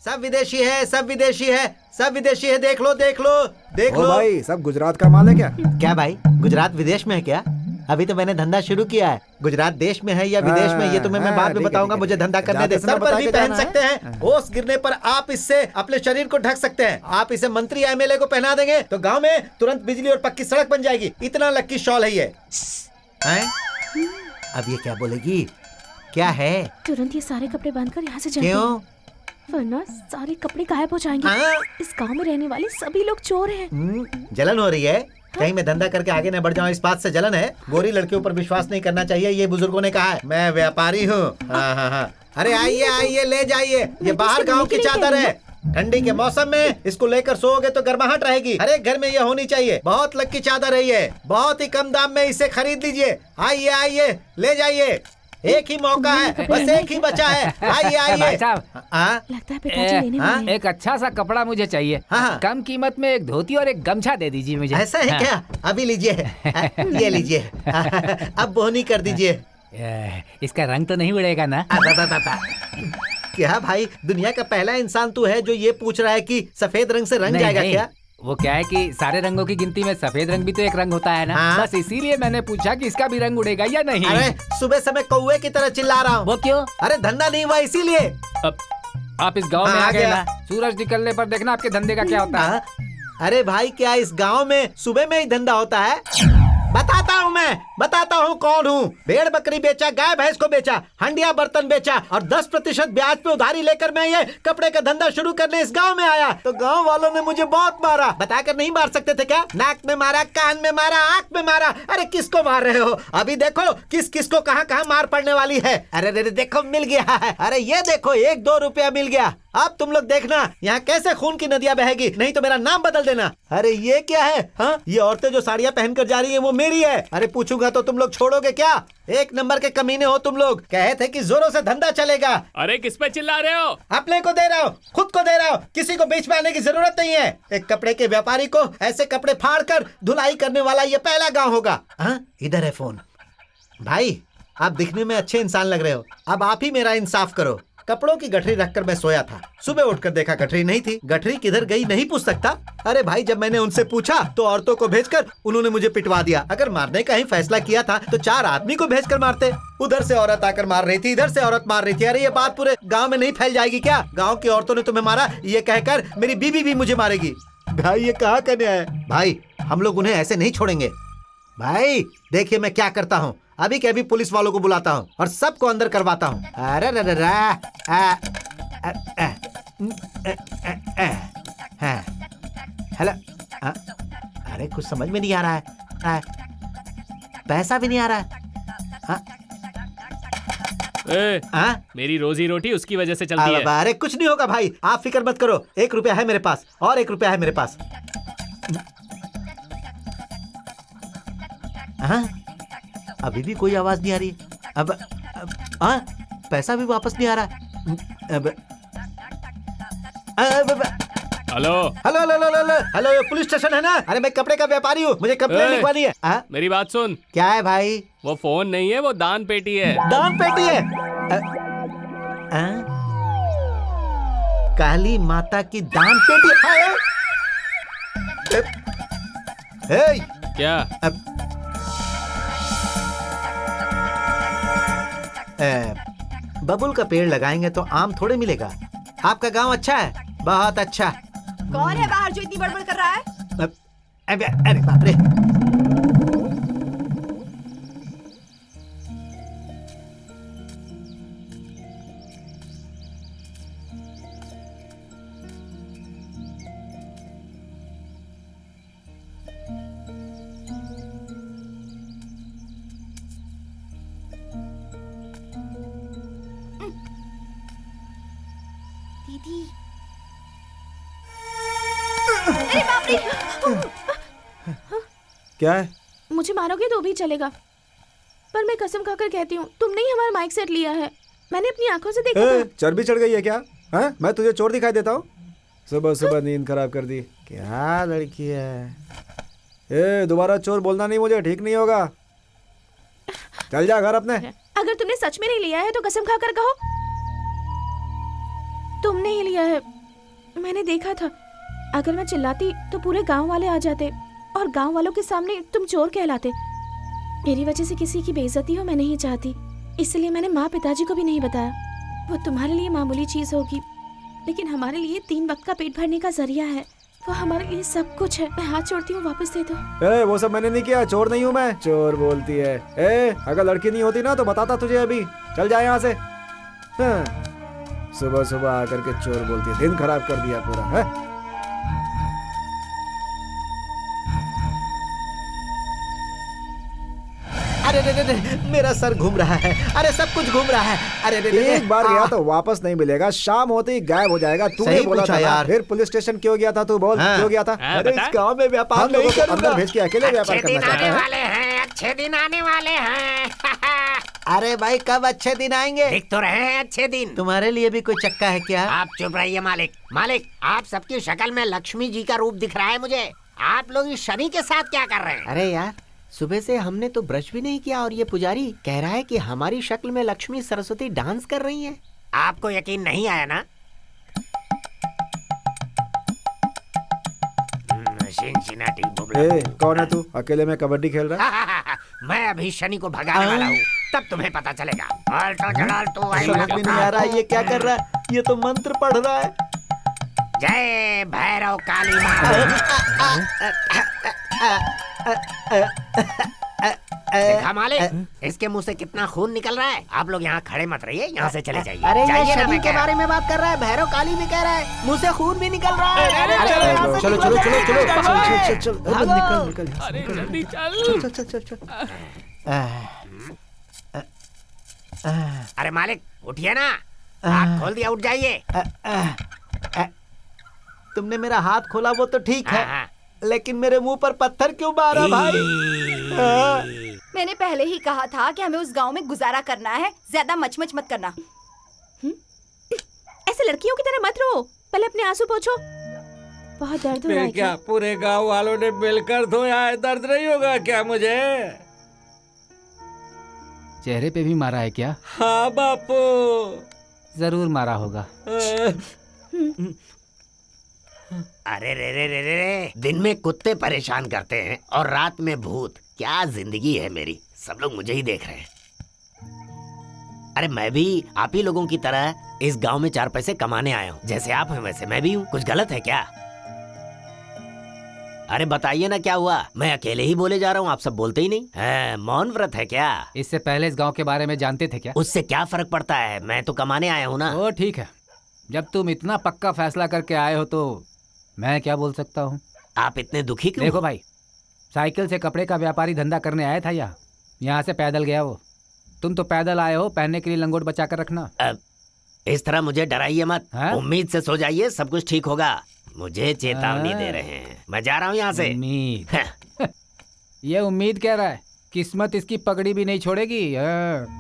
सब विदेशी है, सब विदेशी है, सब विदेशी है। देख लो देख लो देख लो। भाई सब गुजरात का माल है क्या? क्या भाई, गुजरात विदेश में है क्या? अभी तो मैंने धंधा शुरू किया है। गुजरात देश में है या विदेश में ये तुम्हें मैं बाद में बताऊंगा। मुझे धंधा करने दे। सर पर भी पहन सकते हैं। ओस गिरने पर आप इससे अपने शरीर को ढक सकते हैं। आप इसे मंत्री एमएलए को पहना देंगे तो गांव में तुरंत बिजली और पक्की सड़क बन जाएगी। इतना लक्की शॉल है ये। अब ये क्या बोलेगी? क्या है? तुरंत ये सारे कपड़े बांधकर यहाँ से जाइए। क्यों? वरना सारे कपड़े गायब हो जाएंगे। इस गांव में रहने वाले सभी लोग चोर हैं। जलन हो रही है? कहीं मैं धंधा करके आगे न बढ़ जाऊं इस बात से जलन है? गोरी लड़कियों पर विश्वास नहीं करना चाहिए, ये बुजुर्गों ने कहा है। मैं व्यापारी हूँ। हाँ। अरे आइए आइए, ले जाइए। ये बाहर गांव की चादर है। ठंडी के मौसम में इसको लेकर सोओगे तो गर्माहट रहेगी। हर एक घर में ये होनी चाहिए। बहुत लक्की चादर है ये। बहुत ही कम दाम में इसे खरीद लीजिए। आइए आइए, ले जाइए। एक ही मौका है, बस एक ही बचा है। आइए आइए। भाई साहब, लगता है पिताजी लेने वाले हैं। एक अच्छा सा कपड़ा मुझे चाहिए। कम कीमत में एक धोती और एक गमछा दे दीजिए मुझे। ऐसा है क्या? अभी लीजिए। ये लीजिए। अब बोहनी कर दीजिए। इसका रंग तो नहीं उड़ेगा ना? क्या भाई, दुनिया का पहला इंसान तू है जो ये पूछ रहा है कि सफेद रंग से रंग जाएगा क्या? वो क्या है कि सारे रंगों की गिनती में सफेद रंग भी तो एक रंग होता है ना। बस इसीलिए मैंने पूछा कि इसका भी रंग उड़ेगा या नहीं। अरे सुबह समय कौवे की तरह चिल्ला रहा हूँ। वो क्यों? अरे धंधा नहीं हुआ इसीलिए। आप इस गांव में आ गए ना, सूरज निकलने पर देखना आपके धंधे का क्या होता है। अरे भाई, क्या इस गांव में सुबह में ही धंधा होता है? बताता हूँ कौन हूँ। भेड़ बकरी बेचा, गाय भैंस को बेचा, हंडिया बर्तन बेचा और 10% ब्याज पे उधारी लेकर मैं ये कपड़े का धंधा शुरू करने इस गांव में आया तो गांव वालों ने मुझे बहुत मारा। बताकर नहीं मार सकते थे क्या? नाक में मारा, कान में मारा, आंख में मारा। अरे किसको मार रहे हो? अभी देखो किस किस को कहाँ कहाँ मार पड़ने वाली है। अरे देखो मिल गया है। अरे ये देखो 1-2 रुपया मिल गया। अब तुम लोग देखना यहाँ कैसे खून की नदियाँ बहेगी, नहीं तो मेरा नाम बदल देना। अरे ये क्या है? हाँ, ये औरतें जो साड़ियाँ पहनकर जा रही हैं वो मेरी है। अरे पूछूंगा तो तुम लोग छोड़ोगे क्या? एक नंबर के कमीने हो तुम लोग। कहे थे कि जोरों से धंधा चलेगा। अरे किस पे चिल्ला रहे हो? अपने को दे रहा हूँ, खुद को दे रहा हूँ। किसी को बीच में आने की जरूरत नहीं है। एक कपड़े के व्यापारी को ऐसे कपड़े फाड़ कर धुलाई करने वाला ये पहला गाँव होगा। हाँ, इधर है फोन। भाई, आप दिखने में अच्छे इंसान लग रहे हो। अब आप ही मेरा इंसाफ करो। कपड़ों की गठरी रखकर मैं सोया था। सुबह उठकर देखा गठरी नहीं थी। गठरी किधर गई नहीं पूछ सकता। अरे भाई, जब मैंने उनसे पूछा तो औरतों को भेजकर उन्होंने मुझे पिटवा दिया। अगर मारने का ही फैसला किया था तो 4 आदमी को भेजकर मारते। उधर से औरत आकर मार रही थी, इधर से औरत मार रही थी। अरे ये बात पूरे गाँव में नहीं फैल जाएगी क्या? गाँव की औरतों ने तुम्हें मारा ये कहकर मेरी बीवी भी मुझे मारेगी। भाई ये कहाँ करने आया? भाई हम लोग उन्हें ऐसे नहीं छोड़ेंगे। भाई देखिए मैं क्या करता हूँ। अभी के अभी पुलिस वालों को बुलाता हूँ और सबको अंदर करवाता हूँ। अरे हेलो। अरे कुछ समझ में नहीं आ रहा है। पैसा भी नहीं आ रहा है। मेरी रोजी रोटी उसकी वजह से चलती है। अरे कुछ नहीं होगा भाई, आप फिक्र मत करो। 1 रुपया है मेरे पास और 1 रुपया है मेरे पास। अभी भी कोई आवाज नहीं आ रही। अब पैसा भी वापस नहीं आ रहा। Hello hello hello hello hello, ये पुलिस स्टेशन है ना? अरे मैं कपड़े का व्यापारी हूँ, मुझे कंप्लेंट लिखवानी है। मेरी बात सुन। क्या है भाई? वो फोन नहीं है, वो दान पेटी है। दान पेटी है? काली माता की दान पेटी है? क्या? बबुल का पेड़ लगाएंगे तो आम थोड़े मिलेगा। आपका गांव अच्छा है? बहुत अच्छा। कौन है बाहर जो इतनी बड़बड़ कर रहा है? अरे बाप रे। दीदी, अरे बाप रे। क्या है? मुझे मारोगे तो भी चलेगा, पर मैं कसम खाकर कहती हूँ तुमने ही हमारा माइक सेट लिया है। मैंने अपनी आंखों से देखा था। चर्बी चढ़ गई है क्या? हाँ, मैं तुझे चोर दिखाई देता हूँ? सुबह सुबह नींद खराब कर दी। क्या लड़की है। दोबारा चोर बोलना नहीं, मुझे ठीक नहीं होगा। चल जा घर अपने। अगर तुमने सच में नहीं लिया है तो कसम खाकर कहो तुमने ही लिया है। मैंने देखा था, अगर मैं चिल्लाती तो पूरे गांव वाले आ जाते और गांव वालों के सामने तुम चोर कहलाते। मेरी वजह से किसी की बेइज्जती हो मैं नहीं चाहती, इसलिए मैंने माँ पिताजी को भी नहीं बताया। वो तुम्हारे लिए मामूली चीज होगी, लेकिन हमारे लिए 3 वक्त का पेट भरने का जरिया है। वो हमारे लिए सब कुछ है। मैं हाथ जोड़ती हूँ, वापस दे दो। वो सब मैंने नहीं किया, चोर नहीं हूँ मैं। चोर बोलती है। अगर लड़की नहीं होती ना तो बताता तुझे अभी। चल जा यहाँ से। सुबह सुबह आकर के चोर बोलती है, दिन खराब कर दिया पूरा है। अरे रे रे रे, मेरा सर घूम रहा है। अरे सब कुछ घूम रहा है। अरे रे रे रे, एक बार गया तो वापस नहीं मिलेगा, शाम होते ही गायब हो जाएगा। तू सही बोला पूछा था यार। फिर पुलिस स्टेशन क्यों गया था तू? बोल क्यों गया था? अरे इस गांव में व्यापार हम नहीं लोगों को अंदर करूंगा। भेज के अकेले व्यापार करना चाहता है। वाले हैं, अच्छे दिन आने वाले हैं। अरे भाई कब अच्छे दिन आएंगे? दिख तो रहे हैं अच्छे दिन। तुम्हारे लिए भी कोई चक्का है क्या? आप चुप रहिए मालिक। मालिक, आप सबकी शक्ल में लक्ष्मी जी का रूप दिख रहा है मुझे। आप लोग इस शनि के साथ क्या कर रहे हैं? अरे यार, सुबह से हमने तो ब्रश भी नहीं किया और ये पुजारी कह रहा है कि हमारी शक्ल में लक्ष्मी सरस्वती डांस कर रही हैं। आपको यकीन नहीं आया ना? चिंचिनाटी बुबला। कौन है तू? अकेले में कबड्डी खेल रहा है? मैं अभी शनि को भगाने वाला हूँ, तब तुम्हें पता चलेगा। आल्टो जलाल्टो आई समझ में नहीं आ रहा ये क्या कर रहा है। ये तो मंत्र पढ़ रहा है। जय भैरव काली माँ। देखा मालिक, इसके मुंह से कितना खून निकल रहा है। आप लोग यहाँ खड़े मत रहिए, यहाँ से चले जाइए। अरे ये जाइए ना, शनि मैं के कह रहा बारे में बात कर रहा है, भैरव काली भी कह रहा है, मुंह से खून भी निकल रहा है। चलो चलो चलो चलो चलो चल चल भागो। निकल निकल। अरे जल्दी चल। चल चल चल चल। अरे मालिक उठिए ना, हाथ खोल दिया, उठ जाइए। तुमने मेरा हाथ खोला वो तो ठीक है, हाँ। लेकिन मेरे मुंह पर पत्थर क्यों मारा भाई? मैंने पहले ही कहा था कि हमें उस गांव में गुजारा करना है, ज्यादा मचमच मत करना। ऐसे लड़कियों की तरह मत रो, पहले अपने आंसू पोंछो। बहुत दर्द हो रहा है क्या? पूरे गांव वालों ने मिलकर धोया है, दर्द नहीं होगा क्या मुझे? चेहरे पे भी मारा है क्या? हाँ बापू। जरूर मारा होगा। अरे रे रे रे रे रे, दिन में कुत्ते परेशान करते हैं और रात में भूत। क्या जिंदगी है मेरी, सब लोग मुझे ही देख रहे हैं। अरे मैं भी आप ही लोगों की तरह इस गांव में 4 पैसे कमाने आया हूँ। जैसे आप हैं वैसे मैं भी हूँ। कुछ गलत है क्या? अरे बताइए ना क्या हुआ? मैं अकेले ही बोले जा रहा हूँ, आप सब बोलते ही नहीं। मौन व्रत है क्या? इससे पहले इस गांव के बारे में जानते थे क्या? उससे क्या फर्क पड़ता है, मैं तो कमाने आया हूँ ना। ओ ठीक है, जब तुम इतना पक्का फैसला करके आए हो तो मैं क्या बोल सकता हूँ। आप इतने दुखी क्यों? देखो भाई, साइकिल से कपड़े का व्यापारी धंधा करने आया था यहाँ से पैदल गया वो। तुम तो पैदल आए हो, पहनने के लिए लंगोट बचा कर रखना। इस तरह मुझे डराइए मत। हाँ? उम्मीद से सो जाइए, सब कुछ ठीक होगा। मुझे चेतावनी दे रहे हैं, मैं जा रहा हूँ यहाँ से। उम्मीद ये उम्मीद कह रहा है, किस्मत इसकी पगड़ी भी नहीं छोड़ेगी। हम्म।